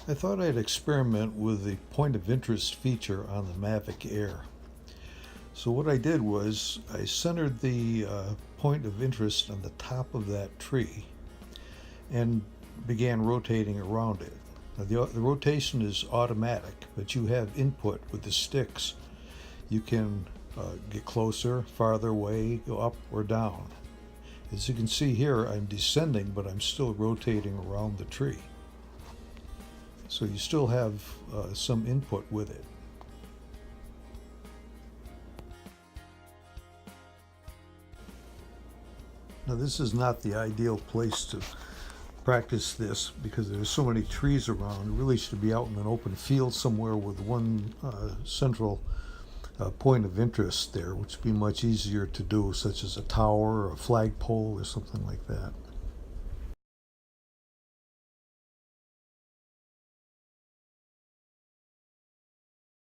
I thought I'd experiment with the point of interest feature on the Mavic Air. So what I did was I centered the point of interest on the top of that tree and began rotating around it. Now the rotation is automatic, but you have input with the sticks. You can get closer, farther away, go up or down. As you can see here, I'm descending, but I'm still rotating around the tree. So you still have some input with it. Now this is not the ideal place to practice this because there's so many trees around. You really should be out in an open field somewhere with one central point of interest there, which would be much easier to do, such as a tower or a flagpole or something like that.